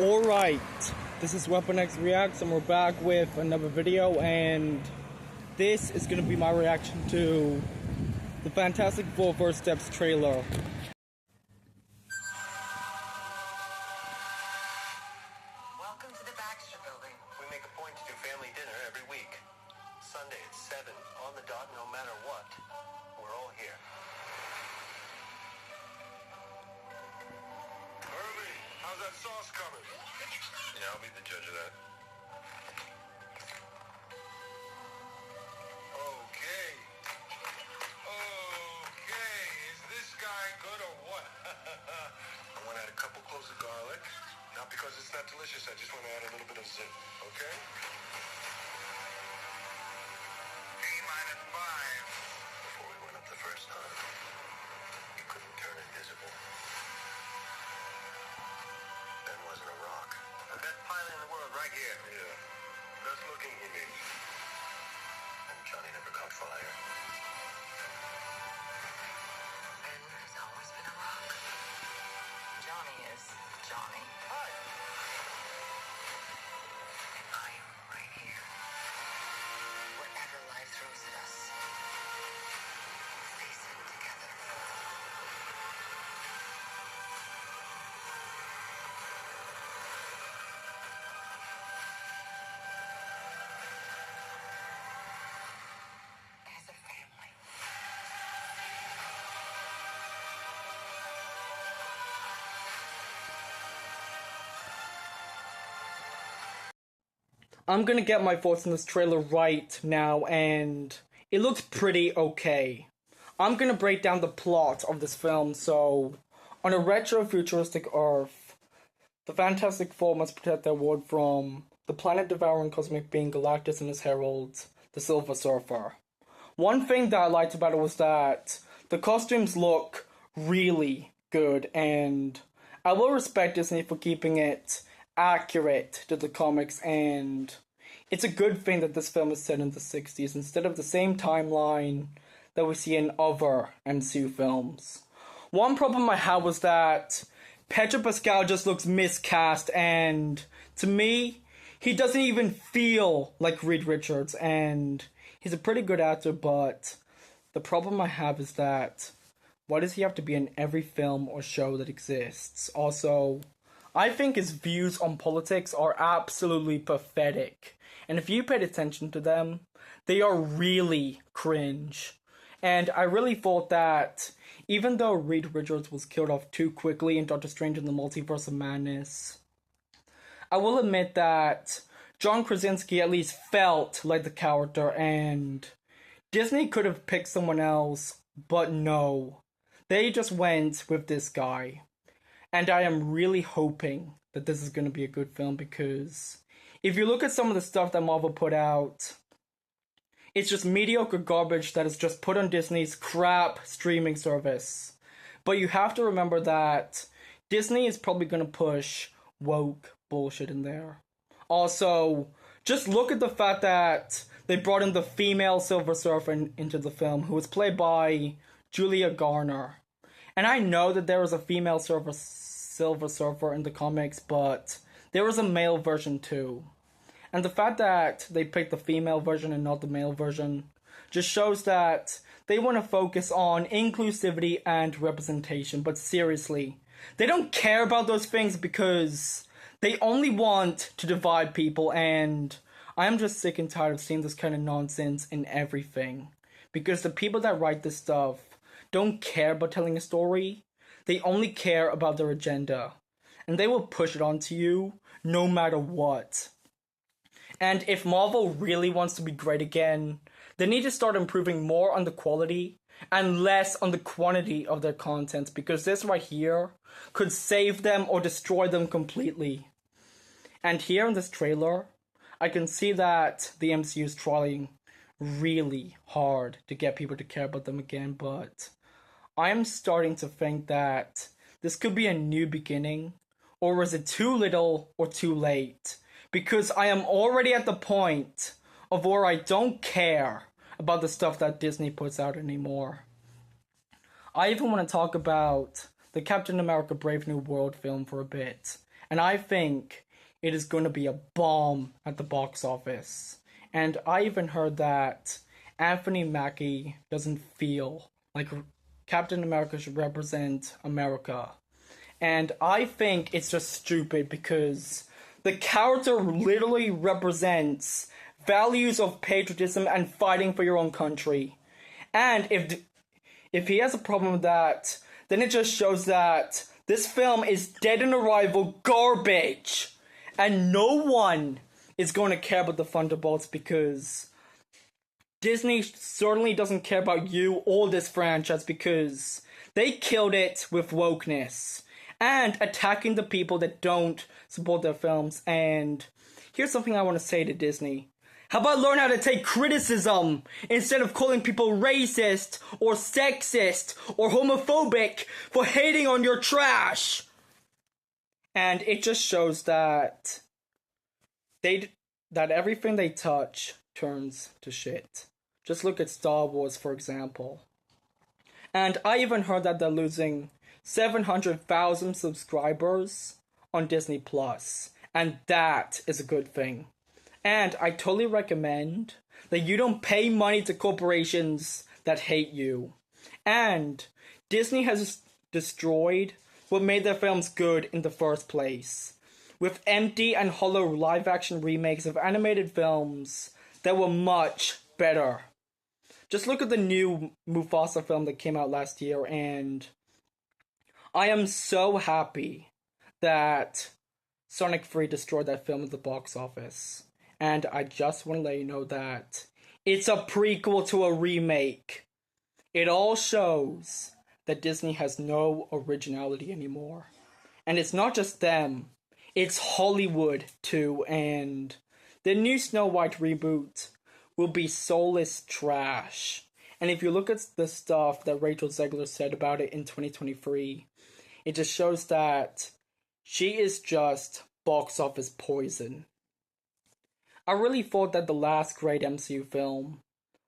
Alright, this is Weapon X Reacts, and we're back with another video, and this is going to be my reaction to the Fantastic Four First Steps trailer. Welcome to the Baxter Building. We make a point to do family dinner every week. Sunday at 7, on the dot, no matter what. We're all here. Herbie, how's that sauce coming? Yeah, I'll be the judge of that. Okay. Okay, is this guy good or what? I want to add a couple cloves of garlic. Not because it's not delicious, I just want to add a little bit of zip, okay? T-5. Before we went up the first time, you couldn't turn invisible. That wasn't a rock. The best pilot in the world right here. Yeah. Best looking, he means. And Johnny never caught fire. Ben has always been a rock. Johnny is Johnny. Hi. And I am right here. Whatever life throws at us, we'll face it together. As a family. I'm gonna get my thoughts on this trailer right now, and it looks pretty okay. I'm gonna break down the plot of this film. So, on a retro-futuristic Earth, the Fantastic Four must protect their world from the planet-devouring cosmic being Galactus and his herald, the Silver Surfer. One thing that I liked about it was that the costumes look really good, and I will respect Disney for keeping it accurate to the comics, and it's a good thing that this film is set in the 60s instead of the same timeline that we see in other MCU films. One problem I had was that Pedro Pascal just looks miscast, and to me, he doesn't even feel like Reed Richards, and he's a pretty good actor, but the problem I have is that why does he have to be in every film or show that exists? Also, I think his views on politics are absolutely pathetic, and if you paid attention to them, they are really cringe. And I really thought that even though Reed Richards was killed off too quickly in Doctor Strange in the Multiverse of Madness, I will admit that John Krasinski at least felt like the character, and Disney could have picked someone else, but no. They just went with this guy. And I am really hoping that this is going to be a good film, because if you look at some of the stuff that Marvel put out, it's just mediocre garbage that is just put on Disney's crap streaming service. But you have to remember that Disney is probably going to push woke bullshit in there. Also, just look at the fact that they brought in the female Silver Surfer into the film, who was played by Julia Garner. And I know that there was a female Silver Surfer in the comics, but there was a male version too. And the fact that they picked the female version and not the male version just shows that they want to focus on inclusivity and representation. But seriously, they don't care about those things because they only want to divide people, and I'm just sick and tired of seeing this kind of nonsense in everything. Because the people that write this stuff don't care about telling a story. They only care about their agenda. And they will push it onto you no matter what. And if Marvel really wants to be great again, they need to start improving more on the quality and less on the quantity of their content, because this right here could save them or destroy them completely. And here in this trailer, I can see that the MCU is trying really hard to get people to care about them again, but I am starting to think that this could be a new beginning, or is it too little or too late? Because I am already at the point of where I don't care about the stuff that Disney puts out anymore. I even want to talk about the Captain America Brave New World film for a bit. And I think it is going to be a bomb at the box office. And I even heard that Anthony Mackie doesn't feel like Captain America should represent America. And I think it's just stupid because the character literally represents values of patriotism and fighting for your own country. And if he has a problem with that, then it just shows that this film is dead on arrival garbage. And no one is going to care about the Thunderbolts because Disney certainly doesn't care about you or this franchise because they killed it with wokeness and attacking the people that don't support their films. And here's something I want to say to Disney. How about learn how to take criticism instead of calling people racist or sexist or homophobic for hating on your trash? And it just shows that that everything they touch turns to shit. Just look at Star Wars, for example. And I even heard that they're losing 700,000 subscribers on Disney Plus, and that is a good thing. And I totally recommend that you don't pay money to corporations that hate you. And Disney has destroyed what made their films good in the first place, with empty and hollow live-action remakes of animated films that were much better. Just look at the new Mufasa film that came out last year, and I am so happy that Sonic 3 destroyed that film at the box office. And I just want to let you know that it's a prequel to a remake. It all shows that Disney has no originality anymore. And it's not just them, it's Hollywood too, and the new Snow White reboot will be soulless trash. And if you look at the stuff that Rachel Zegler said about it in 2023, it just shows that she is just box office poison. I really thought that the last great MCU film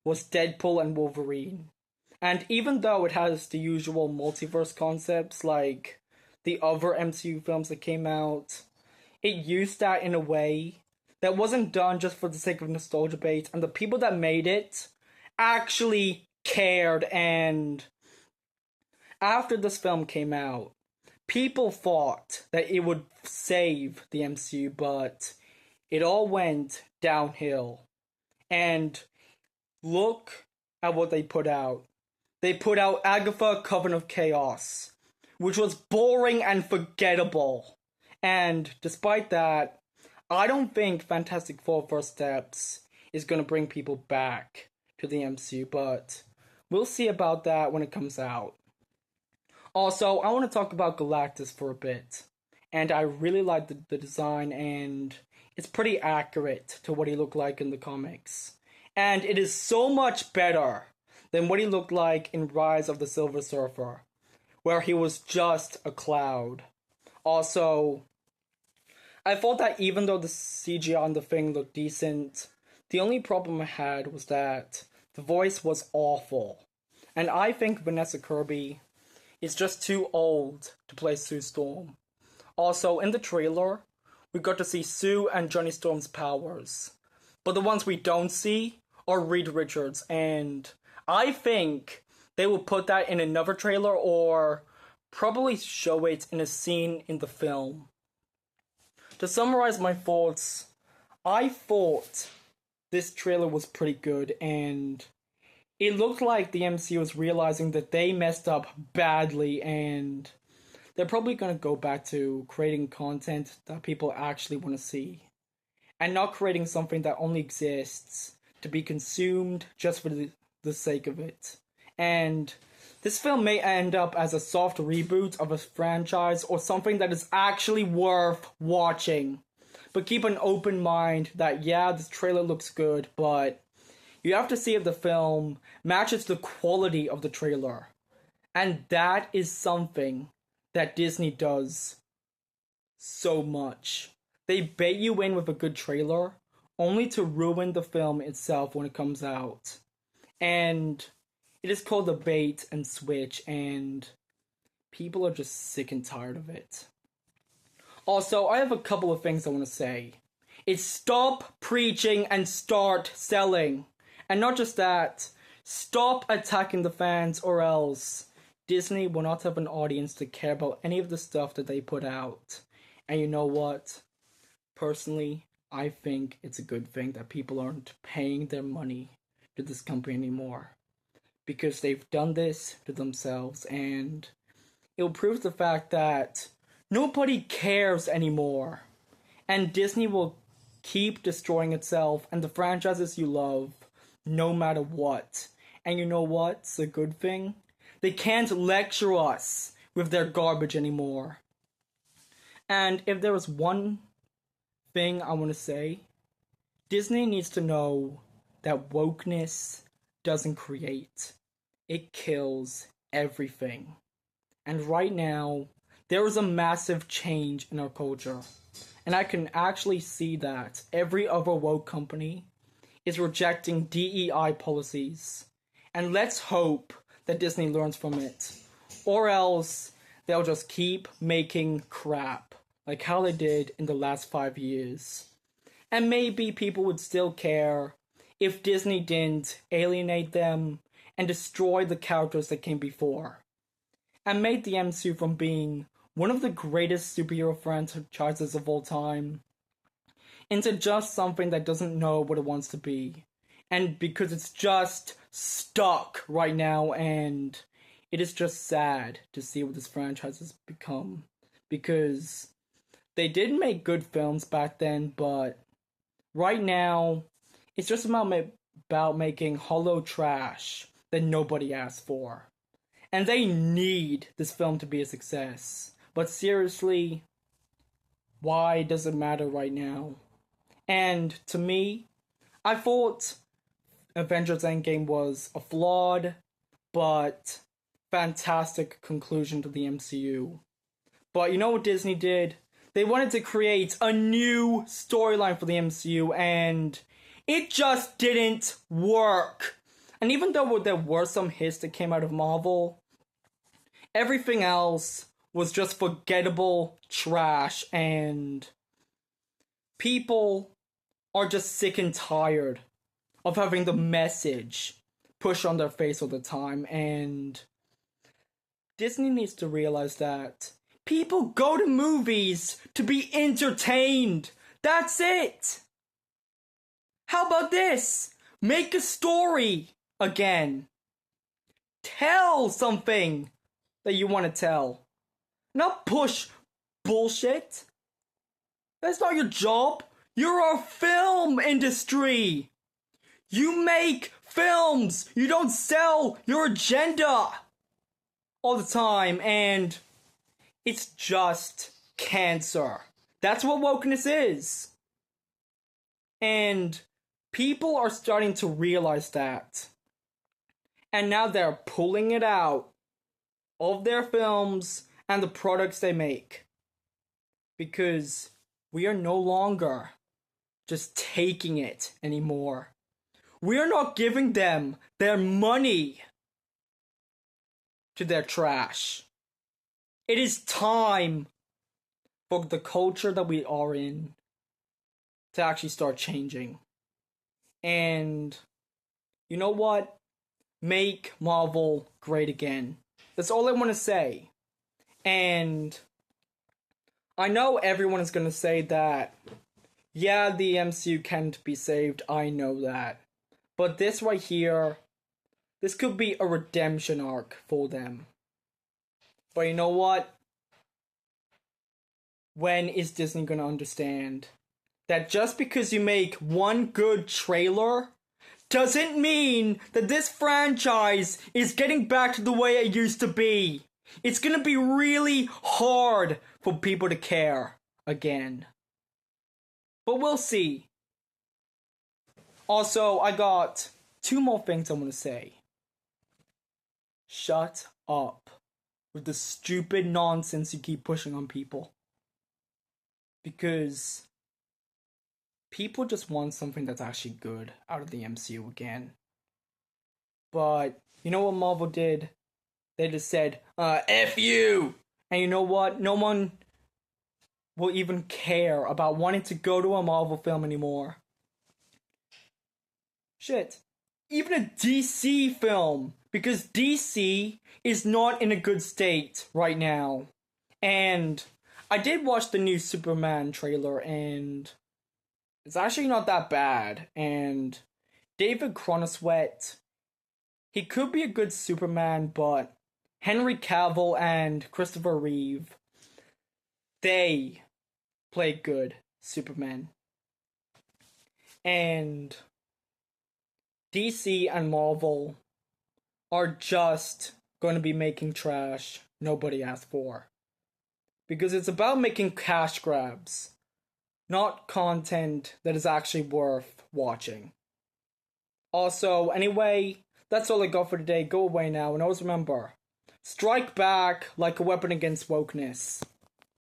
was Deadpool and Wolverine. And even though it has the usual multiverse concepts like the other MCU films that came out, it used that in a way that wasn't done just for the sake of nostalgia bait, and the people that made it actually cared. And after this film came out, people thought that it would save the MCU, but it all went downhill. And look at what they put out. They put out Agatha Coven of Chaos, which was boring and forgettable. And despite that, I don't think Fantastic Four First Steps is going to bring people back to the MCU, but we'll see about that when it comes out. Also, I want to talk about Galactus for a bit. And I really like the design, and it's pretty accurate to what he looked like in the comics. And it is so much better than what he looked like in Rise of the Silver Surfer, where he was just a cloud. Also, I thought that even though the CGI on the Thing looked decent, the only problem I had was that the voice was awful. And I think Vanessa Kirby is just too old to play Sue Storm. Also, in the trailer, we got to see Sue and Johnny Storm's powers. But the ones we don't see are Reed Richards, and I think they will put that in another trailer or probably show it in a scene in the film. To summarize my thoughts, I thought this trailer was pretty good, and it looked like the MCU was realizing that they messed up badly, and they're probably going to go back to creating content that people actually want to see, and not creating something that only exists to be consumed just for the sake of it. And this film may end up as a soft reboot of a franchise or something that is actually worth watching. But keep an open mind that, yeah, this trailer looks good, but you have to see if the film matches the quality of the trailer. And that is something that Disney does so much. They bait you in with a good trailer, only to ruin the film itself when it comes out. And it is called the bait and switch, and people are just sick and tired of it. Also, I have a couple of things I want to say. It's stop preaching and start selling. And not just that, stop attacking the fans or else Disney will not have an audience to care about any of the stuff that they put out. And you know what? Personally, I think it's a good thing that people aren't paying their money to this company anymore. Because they've done this to themselves, and it'll prove the fact that nobody cares anymore. And Disney will keep destroying itself and the franchises you love, no matter what. And you know what's a good thing? They can't lecture us with their garbage anymore. And if there was one thing I want to say, Disney needs to know that wokeness doesn't create, it kills everything. And right now, there is a massive change in our culture. And I can actually see that every other woke company is rejecting DEI policies. And let's hope that Disney learns from it. Or else, they'll just keep making crap, like how they did in the last 5 years. And maybe people would still care if Disney didn't alienate them and destroy the characters that came before, and made the MCU from being one of the greatest superhero franchises of all time into just something that doesn't know what it wants to be. And because it's just stuck right now, and it is just sad to see what this franchise has become. Because they did make good films back then, but right now, it's just about making hollow trash that nobody asked for. And they need this film to be a success. But seriously, why does it matter right now? And to me, I thought Avengers Endgame was a flawed but fantastic conclusion to the MCU. But you know what Disney did? They wanted to create a new storyline for the MCU, and it just didn't work. And even though there were some hits that came out of Marvel, everything else was just forgettable trash, and people are just sick and tired of having the message pushed on their face all the time, and Disney needs to realize that people go to movies to be entertained. That's it. How about this? Make a story again. Tell something that you want to tell. Not push bullshit. That's not your job. You're a film industry. You make films. You don't sell your agenda all the time, and it's just cancer. That's what wokeness is. And people are starting to realize that. And now they're pulling it out of their films and the products they make. Because we are no longer just taking it anymore. We are not giving them their money to their trash. It is time for the culture that we are in to actually start changing. And you know what? Make Marvel great again. That's all I want to say. And I know everyone is going to say that, yeah, the MCU can't be saved. I know that. But this right here, this could be a redemption arc for them. But you know what? When is Disney going to understand that just because you make one good trailer doesn't mean that this franchise is getting back to the way it used to be? It's going to be really hard for people to care again. But we'll see. Also, I got 2 more things I want to say. Shut up with the stupid nonsense you keep pushing on people. Because people just want something that's actually good out of the MCU again. But you know what Marvel did? They just said, F you! And you know what? No one will even care about wanting to go to a Marvel film anymore. Shit. Even a DC film, because DC is not in a good state right now. And I did watch the new Superman trailer, and it's actually not that bad. And David Croniswet, he could be a good Superman, but Henry Cavill and Christopher Reeve, they play good Superman. And DC and Marvel are just going to be making trash nobody asked for. Because it's about making cash grabs, not content that is actually worth watching. Also, anyway, that's all I got for today. Go away now, and always remember, strike back like a weapon against wokeness.